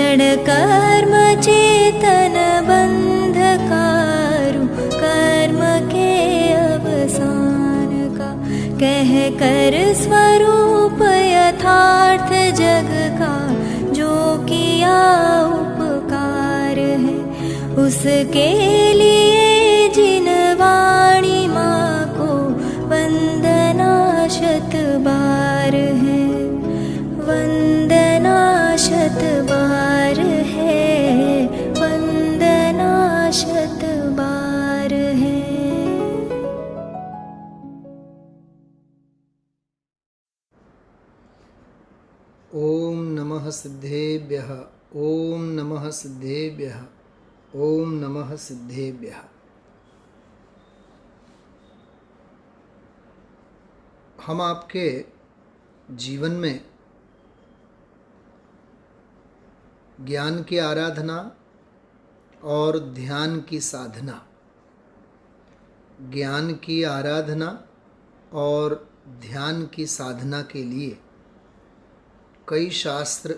क्षण कर्म चेतन बंधकारु, कर्म के अवसान का कह कर स्वरूप यथार्थ जग का, जो किया उपकार है उसके लिए जिन वाणी माँ को वंदना शत बार है, वंदना शत बार है, वंदना शत बार है। ओम नमः सिद्धेभ्यः, ओम नमः सिद्धेभ्यः, ओम नमः सिद्धेभ्यः। हम आपके जीवन में ज्ञान की आराधना और ध्यान की साधना, ज्ञान की आराधना और ध्यान की साधना के लिए कई शास्त्र,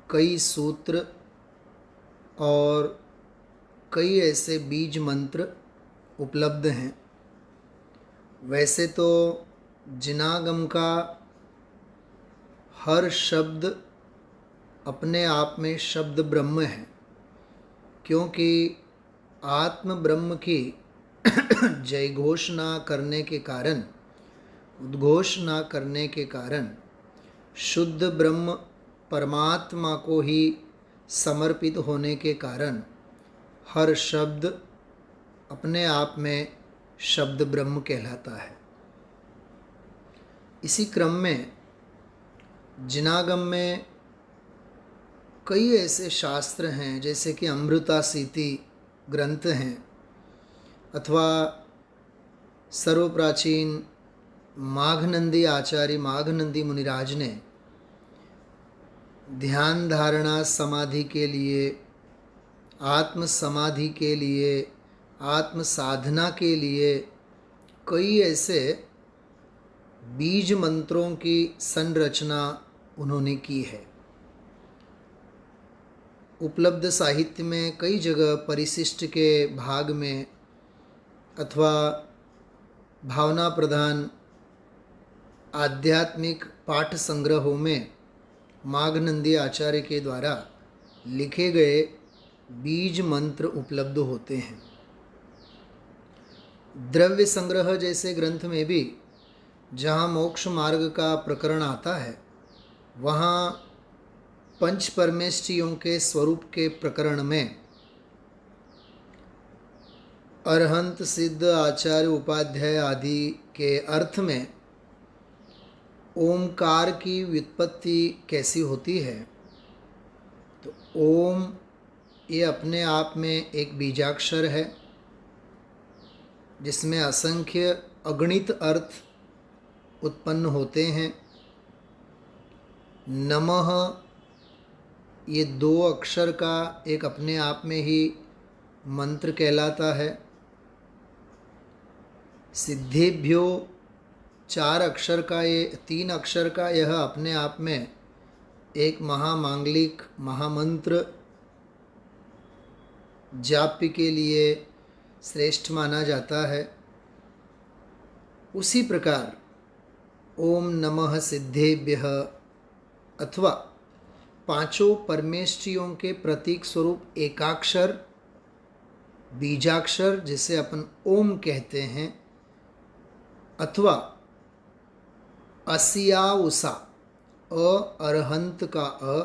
कई सूत्र और कई ऐसे बीज मंत्र उपलब्ध हैं। वैसे तो जिनागम का हर शब्द अपने आप में शब्द ब्रह्म है, क्योंकि आत्म ब्रह्म की जय घोषणा करने के कारण, उद्घोषणा करने के कारण शुद्ध ब्रह्म परमात्मा को ही समर्पित होने के कारण हर शब्द अपने आप में शब्द ब्रह्म कहलाता है। इसी क्रम में जिनागम में कई ऐसे शास्त्र हैं, जैसे कि अमृता सीति ग्रंथ हैं, अथवा सर्वप्राचीन माघनंदी आचार्य माघनंदी मुनिराज ने ध्यान धारणा समाधि के लिए, आत्म समाधि के लिए, आत्म साधना के लिए कई ऐसे बीज मंत्रों की संरचना उन्होंने की है। उपलब्ध साहित्य में कई जगह परिशिष्ट के भाग में अथवा भावना प्रधान आध्यात्मिक पाठ संग्रहों में माघनंदी आचार्य के द्वारा लिखे गए बीज मंत्र उपलब्ध होते हैं। द्रव्य संग्रह जैसे ग्रंथ में भी जहाँ मोक्ष मार्ग का प्रकरण आता है, वहाँ पंच परमेष्ठियों के स्वरूप के प्रकरण में अरहंत सिद्ध आचार्य उपाध्याय आदि के अर्थ में ओमकार की व्युत्पत्ति कैसी होती है, तो ओम ये अपने आप में एक बीजाक्षर है जिसमें असंख्य अगणित अर्थ उत्पन्न होते हैं। नमः ये दो अक्षर का एक अपने आप में ही मंत्र कहलाता है। सिद्धेभ्यो चार अक्षर का, ये तीन अक्षर का यह अपने आप में एक महामांगलिक महामंत्र जाप्य के लिए श्रेष्ठ माना जाता है। उसी प्रकार ओम नमः सिद्धेभ्यः अथवा पांचों परमेष्ठियों के प्रतीक स्वरूप एकाक्षर बीजाक्षर जिसे अपन ओम कहते हैं, अथवा असिया उषा, अरहंत का अ,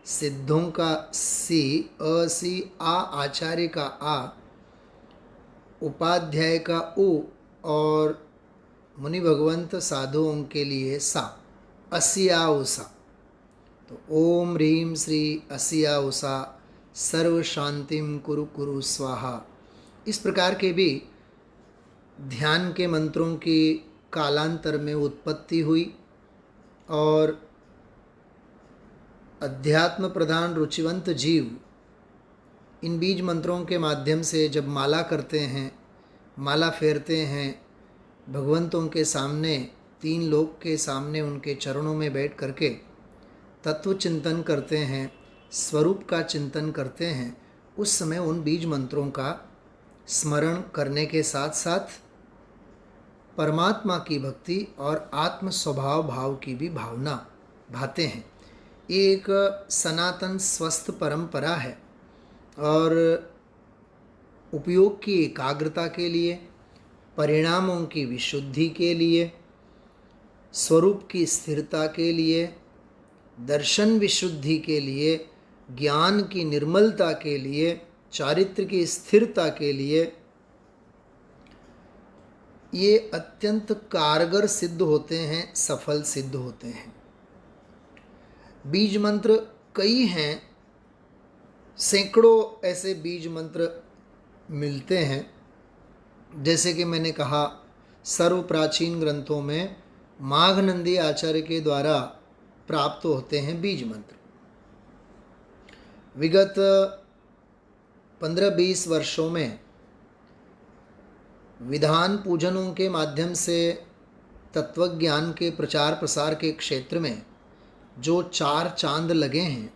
सिद्धों का सी, असी आ, आचार्य का आ, उपाध्याय का उ और मुनि भगवंत साधुओं के लिए सा, असिया उषा। तो ओम ह्रीं श्री असिया उषा सर्व शांतिम कुरु कुरु स्वाहा। इस प्रकार के भी ध्यान के मंत्रों की कालांतर में उत्पत्ति हुई और अध्यात्म प्रधान रुचिवंत जीव इन बीज मंत्रों के माध्यम से जब माला करते हैं, माला फेरते हैं, भगवंतों के सामने, तीन लोक के सामने उनके चरणों में बैठ करके तत्व चिंतन करते हैं, स्वरूप का चिंतन करते हैं, उस समय उन बीज मंत्रों का स्मरण करने के साथ साथ परमात्मा की भक्ति और आत्म स्वभाव भाव की भी भावना भाते हैं। ये एक सनातन स्वस्थ परंपरा है और उपयोग की एकाग्रता के लिए, परिणामों की विशुद्धि के लिए, स्वरूप की स्थिरता के लिए, दर्शन विशुद्धि के लिए, ज्ञान की निर्मलता के लिए, चारित्र की स्थिरता के लिए ये अत्यंत कारगर सिद्ध होते हैं, सफल सिद्ध होते हैं। बीज मंत्र कई हैं, सैकड़ों ऐसे बीज मंत्र मिलते हैं। जैसे कि मैंने कहा, सर्व प्राचीन ग्रंथों में माघनंदी आचार्य के द्वारा प्राप्त होते हैं बीज मंत्र। विगत 15-20 वर्षों में विधान पूजनों के माध्यम से तत्वज्ञान के प्रचार प्रसार के क्षेत्र में जो 4 चांद लगे हैं,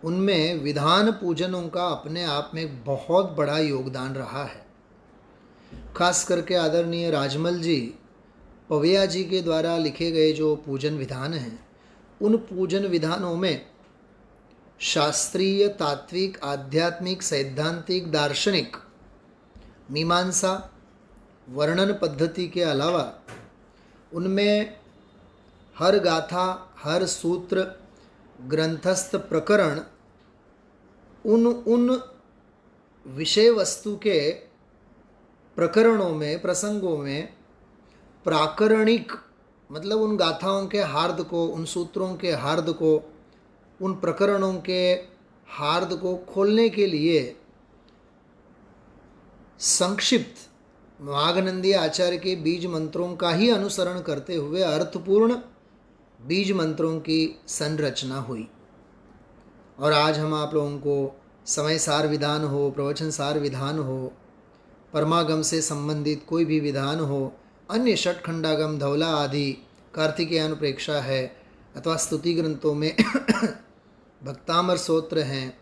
उनमें विधान पूजनों का अपने आप में बहुत बड़ा योगदान रहा है। खास करके आदरणीय राजमल जी, पवैया जी के द्वारा लिखे गए जो पूजन विधान हैं, उन पूजन विधानों में शास्त्रीय, तात्विक, आध्यात्मिक, सैद्धांतिक, दार्शनिक, मीमांसा, वर्णन पद्धति के अलावा उनमें हर गाथा, हर सूत्र, ग्रंथस्थ प्रकरण उन विषय वस्तु के प्रकरणों में, प्रसंगों में प्राकरणिक, मतलब उन गाथाओं के हार्द को, उन सूत्रों के हार्द को, उन प्रकरणों के हार्द को खोलने के लिए संक्षिप्त माघनंदी आचार्य के बीज मंत्रों का ही अनुसरण करते हुए अर्थपूर्ण बीज मंत्रों की संरचना हुई। और आज हम आप लोगों को समय सार विधान हो, प्रवचन सार विधान हो, परमागम से संबंधित कोई भी विधान हो, अन्य षटखंडागम, धौला आदि, कार्तिकेयान प्रेक्षा है, अथवा स्तुति ग्रंथों में भक्तामर स्तोत्र हैं,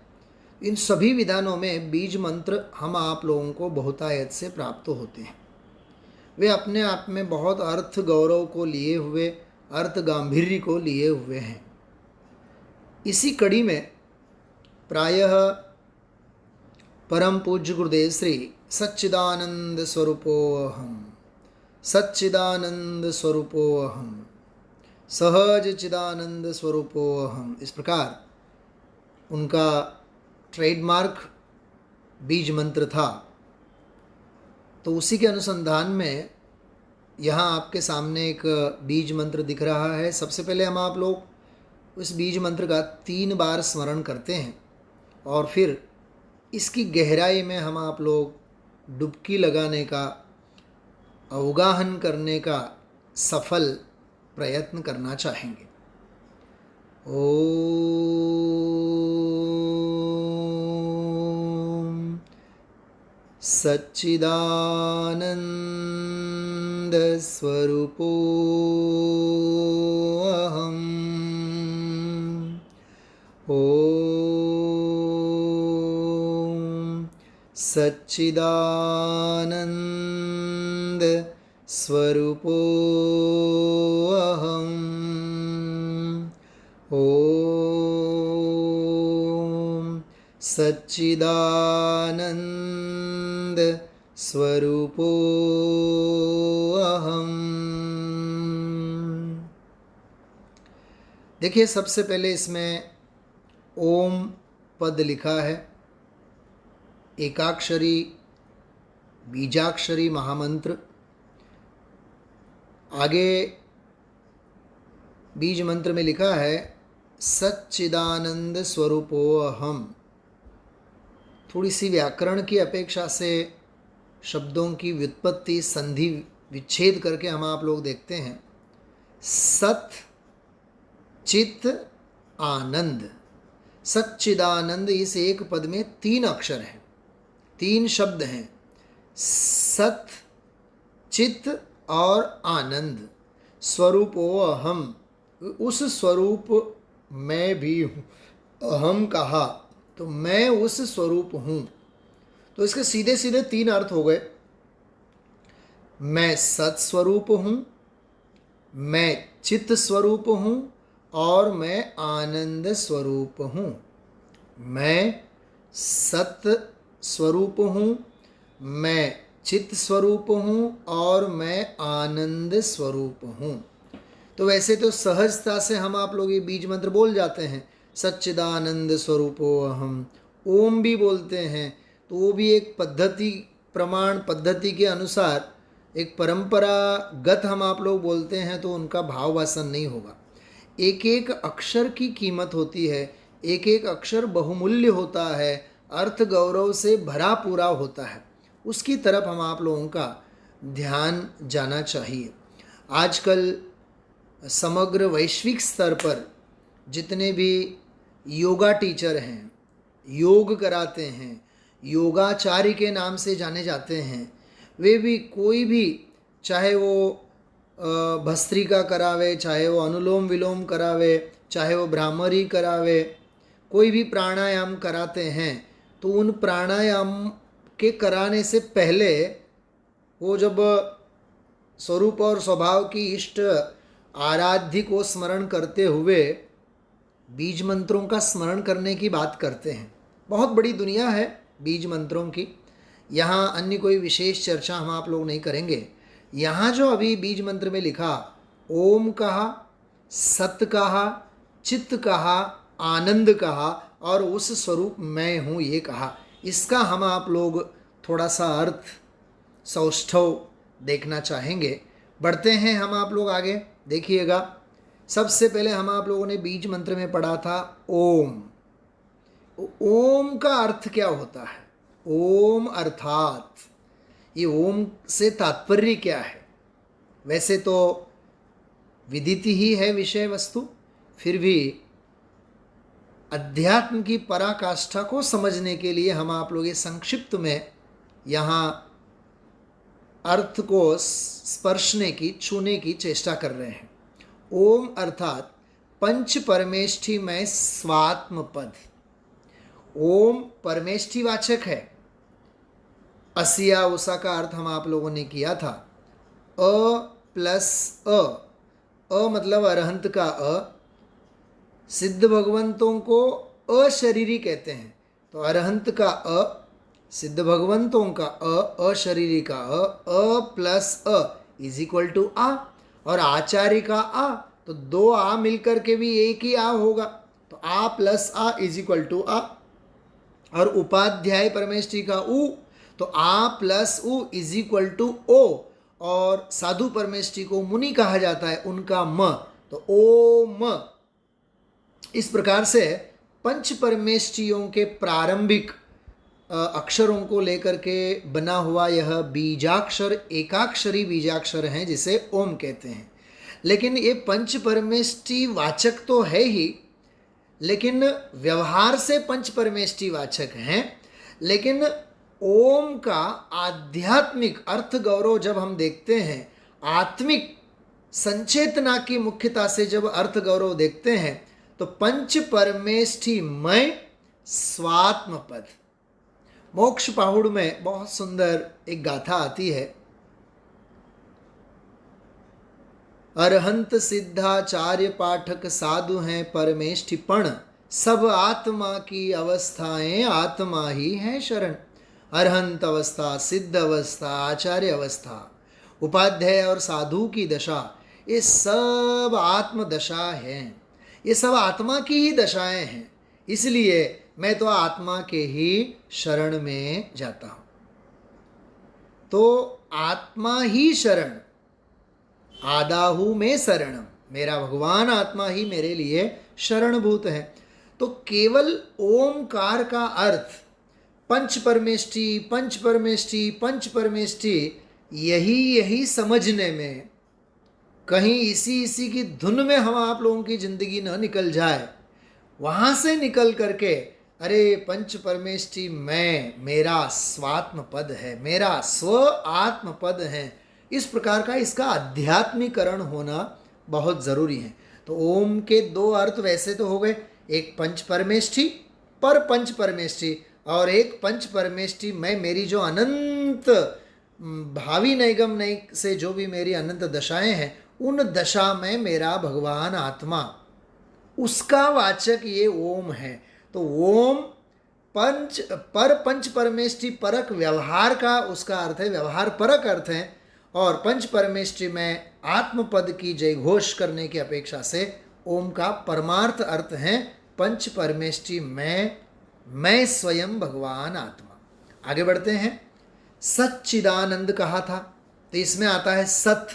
इन सभी विधानों में बीज मंत्र हम आप लोगों को बहुतायत से प्राप्त होते हैं। वे अपने आप में बहुत अर्थ गौरव को लिए हुए, अर्थ गांधीर्य को लिए हुए हैं। इसी कड़ी में प्रायः परम पूज्य गुरुदेव श्री सच्चिदानंद स्वरूपोऽहम्, सच्चिदानंद स्वरूपोऽहम्, सहज चिदानंद स्वरूपोऽहम्, इस प्रकार उनका ट्रेडमार्क बीज मंत्र था। तो उसी के अनुसंधान में यहाँ आपके सामने एक बीज मंत्र दिख रहा है। सबसे पहले हम आप लोग उस बीज मंत्र का 3 बार स्मरण करते हैं और फिर इसकी गहराई में हम आप लोग डुबकी लगाने का, अवगाहन करने का सफल प्रयत्न करना चाहेंगे। ओम सच्चिदानंद स्वरूपोऽहम्, ओम सच्चिदानंद स्वरूपोऽहम्, ओम सच्चिदानंद स्वरूपोऽहम्। देखिए, सबसे पहले इसमें ओम पद लिखा है, एकाक्षरी बीजाक्षरी महामंत्र। आगे बीज मंत्र में लिखा है सच्चिदानंद स्वरूपोऽहम्। थोड़ी सी व्याकरण की अपेक्षा से शब्दों की व्युत्पत्ति, संधि विच्छेद करके हम आप लोग देखते हैं। सत चित आनंद, सच्चिदानंद, इस एक पद में 3 अक्षर हैं, 3 शब्द हैं, सत, चित और आनंद। स्वरूपोऽहम्, उस स्वरूप मैं भी हूँ। अहम कहा तो मैं उस स्वरूप हूँ, तो इसके सीधे सीधे तीन अर्थ हो गए। मैं सत स्वरूप हूँ, मैं चित्त स्वरूप हूँ और मैं आनंद स्वरूप हूँ। मैं सत स्वरूप हूँ, मैं चित्त स्वरूप हूँ और मैं आनंद स्वरूप हूँ। तो वैसे तो सहजता से हम आप लोग ये बीज मंत्र बोल जाते हैं, सच्चिदानंद स्वरूपो अहम, ओम भी बोलते हैं, तो वो भी एक पद्धति, प्रमाण पद्धति के अनुसार एक परंपरागत हम आप लोग बोलते हैं, तो उनका भाव वासन नहीं होगा। एक एक अक्षर की कीमत होती है, एक एक अक्षर बहुमूल्य होता है, अर्थ गौरव से भरा पूरा होता है, उसकी तरफ हम आप लोगों का ध्यान जाना चाहिए। आजकल समग्र वैश्विक स्तर पर जितने भी योगा टीचर हैं, योग कराते हैं, योगाचार्य के नाम से जाने जाते हैं, वे भी कोई भी, चाहे वो भस्त्रिका करावे, चाहे वो अनुलोम विलोम करावे, चाहे वो भ्रामरी करावे, कोई भी प्राणायाम कराते हैं, तो उन प्राणायाम के कराने से पहले वो जब स्वरूप और स्वभाव की इष्ट आराध्य को स्मरण करते हुए बीज मंत्रों का स्मरण करने की बात करते हैं। बहुत बड़ी दुनिया है बीज मंत्रों की, यहाँ अन्य कोई विशेष चर्चा हम आप लोग नहीं करेंगे। यहाँ जो अभी बीज मंत्र में लिखा, ओम कहा, सत कहा, चित्त कहा, आनंद कहा और उस स्वरूप मैं हूँ ये कहा, इसका हम आप लोग थोड़ा सा अर्थ सौष्ठव देखना चाहेंगे। बढ़ते हैं हम आप लोग आगे, देखिएगा। सबसे पहले हम आप लोगों ने बीज मंत्र में पढ़ा था ओम। ओम का अर्थ क्या होता है? ओम अर्थात ये ओम से तात्पर्य क्या है? वैसे तो विदित ही है विषय वस्तु, फिर भी अध्यात्म की पराकाष्ठा को समझने के लिए हम आप लोग ये संक्षिप्त में यहाँ अर्थ को स्पर्शने की, छूने की चेष्टा कर रहे हैं। ओम अर्थात पंच परमेष्ठी में स्वात्म पद। ओम परमेष्ठी वाचक है। असिया उषा का अर्थ हम आप लोगों ने किया था। अ प्लस अ मतलब अरहंत का अ। सिद्ध भगवंतों को अशरीरी कहते हैं, तो अरहंत का अ, सिद्ध भगवंतों का अशरीरी का अ प्लस अ इज इक्वल टू आ, और आचार्य का आ, तो दो आ मिलकर के भी एक ही आ होगा, तो आ प्लस आ इज इक्वल टू आ। और उपाध्याय परमेष्ठी का उ, तो आ प्लस उ इज इक्वल टू ओ। और साधु परमेष्ठी को मुनि कहा जाता है, उनका म, तो ओ म। इस प्रकार से पंच परमेष्ठियों के प्रारंभिक अक्षरों को लेकर के बना हुआ यह बीजाक्षर एकाक्षरी बीजाक्षर हैं, जिसे ओम कहते हैं। लेकिन ये पंच परमेष्ठी वाचक तो है ही, लेकिन व्यवहार से पंच परमेष्ठी वाचक हैं। लेकिन ओम का आध्यात्मिक अर्थ गौरव जब हम देखते हैं, आत्मिक संचेतना की मुख्यता से जब अर्थ गौरव देखते हैं, तो पंच परमेष्ठी मय स्वात्म पद। मोक्ष पाहुड़ में बहुत सुंदर एक गाथा आती है। अरहंत सिद्धाचार्य पाठक साधु हैं परमेष्ठिपण, सब आत्मा की अवस्थाएं आत्मा ही है शरण। अरहंत अवस्था, सिद्ध अवस्था, आचार्य अवस्था, उपाध्याय और साधु की दशा, ये सब आत्म दशा हैं, ये सब आत्मा की ही दशाएं हैं। इसलिए मैं तो आत्मा के ही शरण में जाता हूँ। तो आत्मा ही शरण, आदाहु में शरणम, मेरा भगवान आत्मा ही मेरे लिए शरणभूत है। तो केवल ओमकार का अर्थ पंच परमेष्ठी पंच परमेष्ठी पंच परमेष्ठी यही समझने में कहीं इसी की धुन में हम आप लोगों की जिंदगी न निकल जाए, वहाँ से निकल करके अरे पंच परमेष्ठी मैं, मेरा स्वात्म पद है, मेरा स्व आत्म पद है, इस प्रकार का इसका आध्यात्मिकरण होना बहुत ज़रूरी है। तो ओम के दो अर्थ वैसे तो हो गए, एक पंच परमेष्ठी, पर पंच परमेष्ठी, और एक पंच परमेष्ठी मैं, मेरी जो अनंत भावी नैगम नैक से जो भी मेरी अनंत दशाएं हैं, उन दशा में मेरा भगवान आत्मा, उसका वाचक ये ओम है। तो ओम पंच परमेष्ठी परक व्यवहार का उसका अर्थ है, व्यवहार परक अर्थ है। और पंच परमेष्ठी में आत्मपद की जय घोष करने की अपेक्षा से ओम का परमार्थ अर्थ है पंच परमेष्ठी में मैं स्वयं भगवान आत्मा। आगे बढ़ते हैं। सच्चिदानंद कहा था, तो इसमें आता है सत।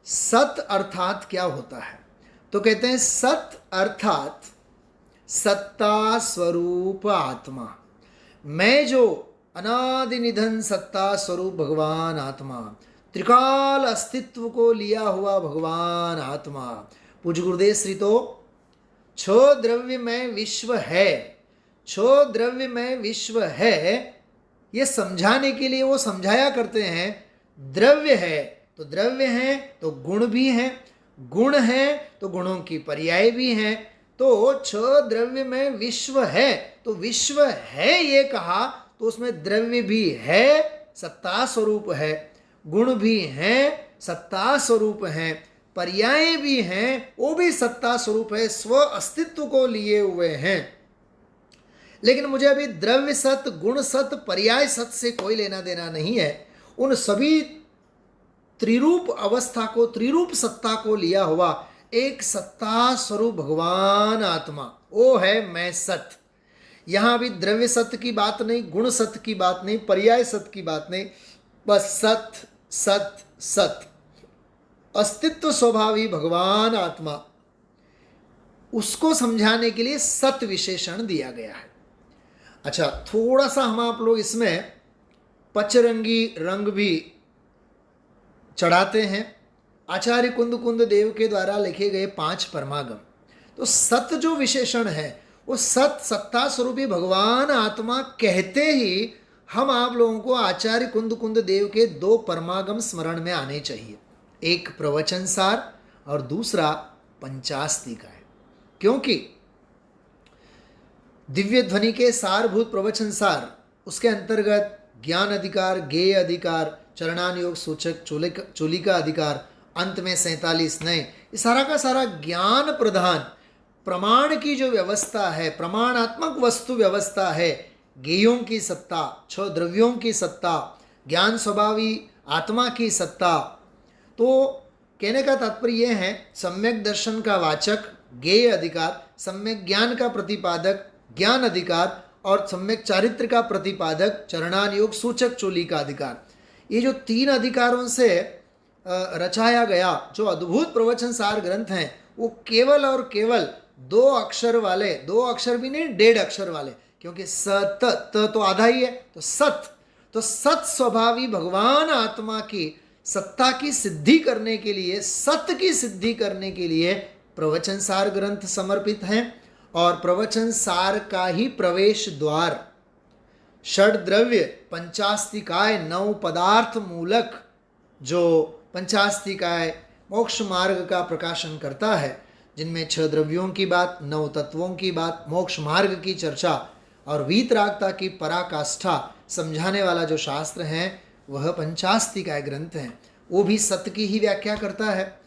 सत अर्थात क्या होता है? तो कहते हैं सत अर्थात सत्ता स्वरूप आत्मा। मैं जो अनादि निधन सत्ता स्वरूप भगवान आत्मा, त्रिकाल अस्तित्व को लिया हुआ भगवान आत्मा। पूज्य गुरुदेव श्री तो छो द्रव्य में विश्व है, छो द्रव्य में विश्व है, ये समझाने के लिए वो समझाया करते हैं। द्रव्य है तो द्रव्य है तो गुण भी है, गुण है तो गुणों की पर्याय भी है। तो छ द्रव्य में विश्व है, तो विश्व है ये कहा, तो उसमें द्रव्य भी है, सत्ता स्वरूप है, गुण भी हैं, सत्ता स्वरूप हैं, पर्याय भी हैं, वो भी सत्ता स्वरूप है, स्व अस्तित्व को लिए हुए हैं। लेकिन मुझे अभी द्रव्य सत, गुण सत, पर्याय सत से कोई लेना देना नहीं है। उन सभी त्रिरूप अवस्था को, त्रिरूप सत्ता को लिया हुआ एक सत्ता स्वरूप भगवान आत्मा, वो है मैं सत। यहां भी द्रव्य सत्य की बात नहीं, गुण सत्य की बात नहीं, पर्याय सत्य की बात नहीं, बस सत सत सत, अस्तित्व स्वभावी भगवान आत्मा, उसको समझाने के लिए सत विशेषण दिया गया है। अच्छा, थोड़ा सा हम आप लोग इसमें पचरंगी रंग भी चढ़ाते हैं। आचार्य कुंद कुंद देव के द्वारा लिखे गए 5 परमागम। तो सत जो विशेषण है, वो सत सत्ता स्वरूपी भगवान आत्मा कहते ही हम आप लोगों को आचार्य कुंद कुंद देव के 2 परमागम स्मरण में आने चाहिए। एक प्रवचन सार और दूसरा पंचास्तिका है। क्योंकि दिव्य ध्वनि के सारभूत प्रवचन सार, उसके अंतर्गत ज्ञान अधिकार, गेय अधिकार, चरणानुयोग सूचक, चूलिका अधिकार, अंत में 47 नए, ये सारा का सारा ज्ञान प्रधान प्रमाण की जो व्यवस्था है, प्रमाणात्मक वस्तु व्यवस्था है, गेयों की सत्ता, 6 द्रव्यों की सत्ता, ज्ञान स्वभावी आत्मा की सत्ता। तो कहने का तात्पर्य यह है, सम्यक दर्शन का वाचक गेय अधिकार, सम्यक ज्ञान का प्रतिपादक ज्ञान अधिकार, और सम्यक चारित्र का प्रतिपादक चरणानुयोग सूचक चोली का अधिकार। ये जो 3 अधिकारों से रचाया गया जो अद्भुत प्रवचन सार ग्रंथ हैं, वो केवल और केवल 2 अक्षर वाले, 2 अक्षर भी नहीं, 1.5 अक्षर वाले, क्योंकि सत तो आधा ही है, तो सत स्वभावी भगवान आत्मा की सत्ता की सिद्धि करने के लिए, सत्य की सिद्धि करने के लिए प्रवचन सार ग्रंथ समर्पित हैं। और प्रवचन सार का ही प्रवेश द्वार षड द्रव्य पंचास्तिकाय 9 पदार्थ मूलक जो पंचास्तिकाय मोक्ष मार्ग का प्रकाशन करता है, जिनमें 6 द्रव्यों की बात, 9 तत्वों की बात, मोक्ष मार्ग की चर्चा और वीतरागता की पराकाष्ठा समझाने वाला जो शास्त्र है, वह पंचास्तिकाय ग्रंथ है। वो भी सत्य की ही व्याख्या करता है।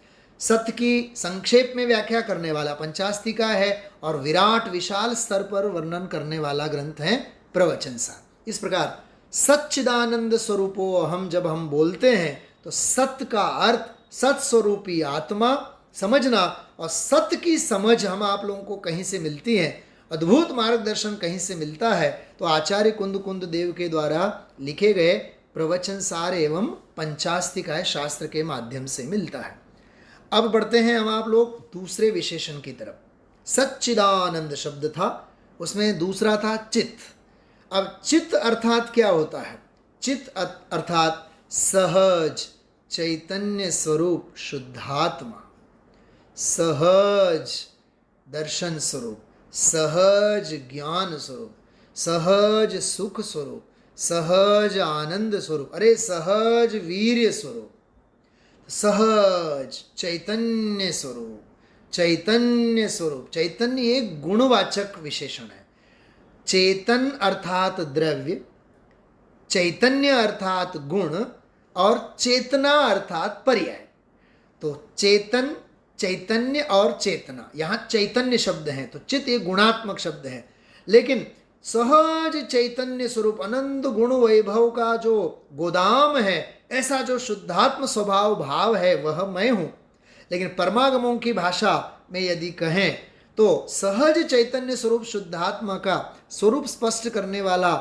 सत्य की संक्षेप में व्याख्या करने वाला पंचास्तिका है, और विराट विशाल स्तर पर वर्णन करने वाला ग्रंथ है प्रवचन सार। इस प्रकार सच्चिदानंद स्वरूपो हम जब हम बोलते हैं, तो सत्य का अर्थ सत स्वरूपी आत्मा समझना, और सत्य की समझ हम आप लोगों को कहीं से मिलती है, अद्भुत मार्गदर्शन कहीं से मिलता है, तो आचार्य कुंद कुंद देव के द्वारा लिखे गए प्रवचन सार एवं पंचास्तिकाय शास्त्र के माध्यम से मिलता है। अब बढ़ते हैं हम आप लोग दूसरे विशेषण की तरफ। सच्चिदानंद शब्द था, उसमें दूसरा था चित्त। अब चित्त अर्थात क्या होता है? चित्त अर्थात सहज चैतन्य स्वरूप शुद्धात्मा, सहज दर्शन स्वरूप, सहज ज्ञान स्वरूप, सहज सुख स्वरूप, सहज आनंद स्वरूप, अरे सहज वीर्य स्वरूप, सहज चैतन्य स्वरूप, चैतन्य स्वरूप। चैतन्य एक गुणवाचक विशेषण है। चेतन अर्थात द्रव्य, चैतन्य अर्थात गुण, और चेतना अर्थात पर्याय। तो चेतन, चैतन्य और चेतना, यहाँ चैतन्य शब्द है तो चित एक गुणात्मक शब्द है, लेकिन सहज चैतन्य स्वरूप अनंत गुण वैभव का जो गोदाम है, ऐसा जो शुद्धात्म स्वभाव भाव है वह मैं हूँ। लेकिन परमागमों की भाषा में यदि कहें तो सहज चैतन्य स्वरूप शुद्धात्मा का स्वरूप स्पष्ट करने वाला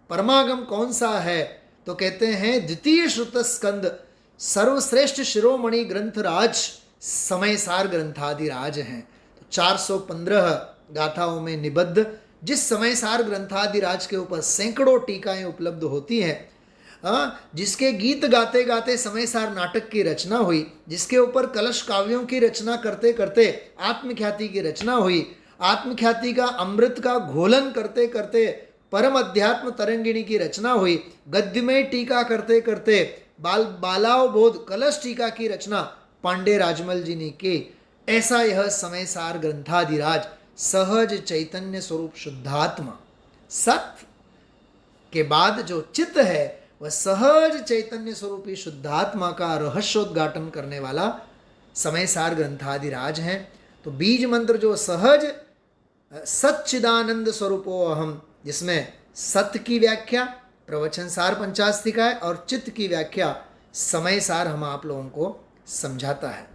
परमागम कौन सा है, तो कहते हैं द्वितीय श्रुत स्कंद सर्वश्रेष्ठ शिरोमणि ग्रंथराज समयसार ग्रंथादिराज हैं। तो 415 गाथाओं में निबद्ध जिस समयसार ग्रंथादिराज के ऊपर सैकड़ों टीकाएं उपलब्ध होती हैं, जिसके गीत गाते गाते समयसार नाटक की रचना हुई, जिसके ऊपर कलश काव्यों की रचना करते करते आत्मख्याति की रचना हुई, आत्मख्याति का अमृत का घोलन करते करते परम अध्यात्म तरंगिणी की रचना हुई, गद्यमय टीका करते करते बालाव बोध कलश टीका की रचना पांडे राजमल जी ने की। ऐसा यह समयसार ग्रंथादिराज सहज चैतन्य स्वरूप शुद्धात्मा, सत्य के बाद जो चित्त है वह सहज चैतन्य स्वरूपी शुद्धात्मा का रहस्योद्घाटन करने वाला समयसार ग्रंथादिराज हैं। तो बीज मंत्र जो सहज सच्चिदानंद स्वरूपो अहम, जिसमें सत्य की व्याख्या प्रवचन सार पंचास्तिका है और चित्त की व्याख्या समयसार हम आप लोगों को समझाता है।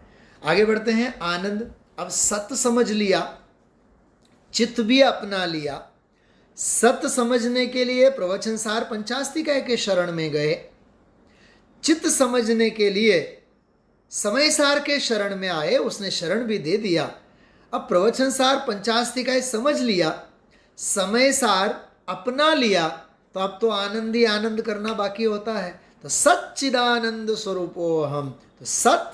आगे बढ़ते हैं। आनंद, अब सत्य समझ लिया, चित्त भी अपना लिया। सत्य समझने के लिए प्रवचन सार पंचास्तिका के शरण में गए, चित्त समझने के लिए समयसार के शरण में आए, उसने शरण भी दे दिया। अब प्रवचन सार पंचास्तिका समझ लिया, समयसार अपना लिया, तो अब तो आनंद ही आनंद करना बाकी होता है। तो सच्चिदानंद स्वरूपो हम, तो सत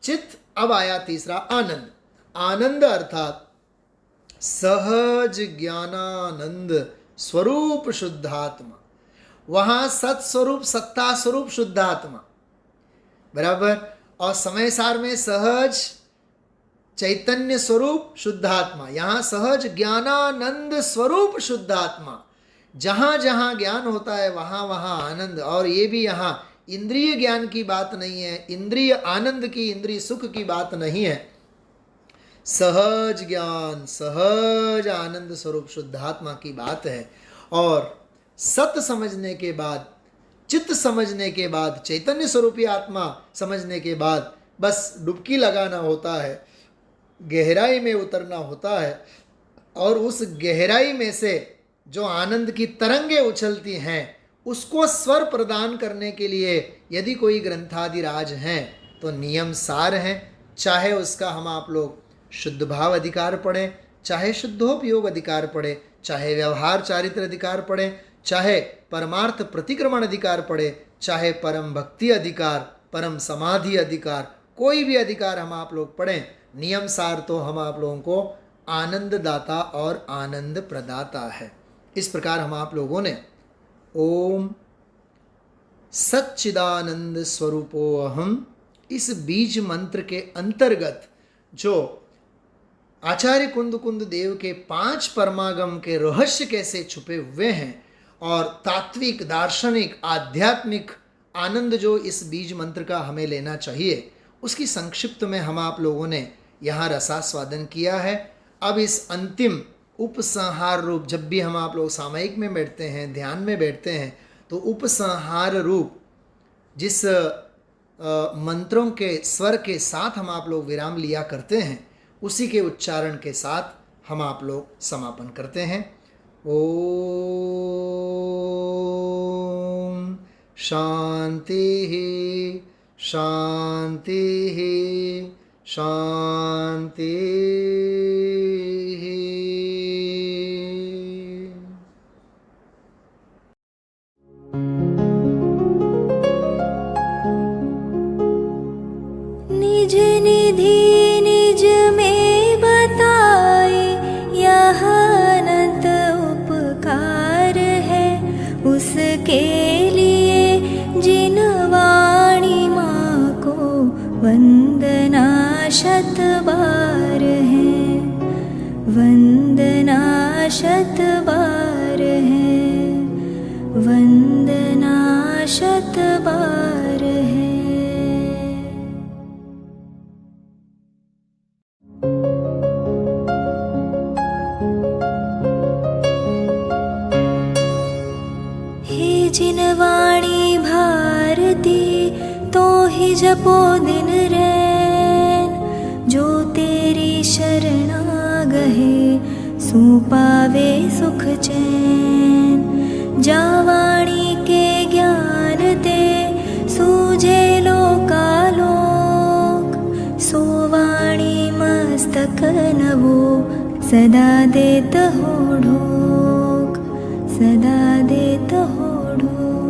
चित्त, अब आया तीसरा आनंद। आनंद अर्थात सहज ज्ञानानंद स्वरूप शुद्धात्मा। वहां सत स्वरूप सत्ता स्वरूप शुद्धात्मा बराबर, और समयसार में सहज चैतन्य स्वरूप शुद्धात्मा, यहाँ सहज ज्ञानानंद स्वरूप शुद्धात्मा। जहाँ जहाँ ज्ञान होता है वहाँ वहाँ आनंद। और ये भी यहाँ इंद्रिय ज्ञान की बात नहीं है, इंद्रिय आनंद की, इंद्रिय सुख की बात नहीं है, सहज ज्ञान सहज आनंद स्वरूप शुद्धात्मा की बात है। और सत्य समझने के बाद, चित्त समझने के बाद, चैतन्य स्वरूपी आत्मा समझने के बाद बस डुबकी लगाना होता है, गहराई में उतरना होता है, और उस गहराई में से जो आनंद की तरंगे उछलती हैं उसको स्वर प्रदान करने के लिए यदि कोई ग्रंथादिराज हैं तो नियम सार हैं। चाहे उसका हम आप लोग शुद्ध भाव अधिकार पढ़ें, चाहे शुद्धोपयोग अधिकार पढ़ें, चाहे व्यवहार चारित्र अधिकार पढ़ें, चाहे परमार्थ प्रतिक्रमण अधिकार पढ़ें, चाहे परम भक्ति अधिकार, परम समाधि अधिकार, कोई भी अधिकार हम आप लोग पढ़ें, नियम सार तो हम आप लोगों को आनंद दाता और आनंद प्रदाता है। इस प्रकार हम आप लोगों ने ओम सच्चिदानंद स्वरूपो अहम, इस बीज मंत्र के अंतर्गत जो आचार्य कुंद कुंद देव के 5 परमागम के रहस्य कैसे छुपे हुए हैं और तात्विक दार्शनिक आध्यात्मिक आनंद जो इस बीज मंत्र का हमें लेना चाहिए, उसकी संक्षिप्त में हम आप लोगों ने यहाँ रसास्वादन किया है। अब इस अंतिम उपसंहार रूप, जब भी हम आप लोग सामयिक में बैठते हैं, ध्यान में बैठते हैं, तो उपसंहार रूप जिस मंत्रों के स्वर के साथ हम आप लोग विराम लिया करते हैं, उसी के उच्चारण के साथ हम आप लोग समापन करते हैं। ओम शांति शांति शांति। निज निधि निज में बताए यह अनंत उपकार है, उसके लिए जिन वाणी माँ को वंदना शत बार वंदना शत बार है, वंदना शत बार है। हे जिनवाणी भारती तो ही जपो दिन रैन, जो तेरी शरणा गहे सो पावे सुख चैन। जावाणी के ज्ञान ते सूझे लोकालोक, सोवाणी मस्तक नवो सदा देत हो ढोक, सदा देत हो ढोक।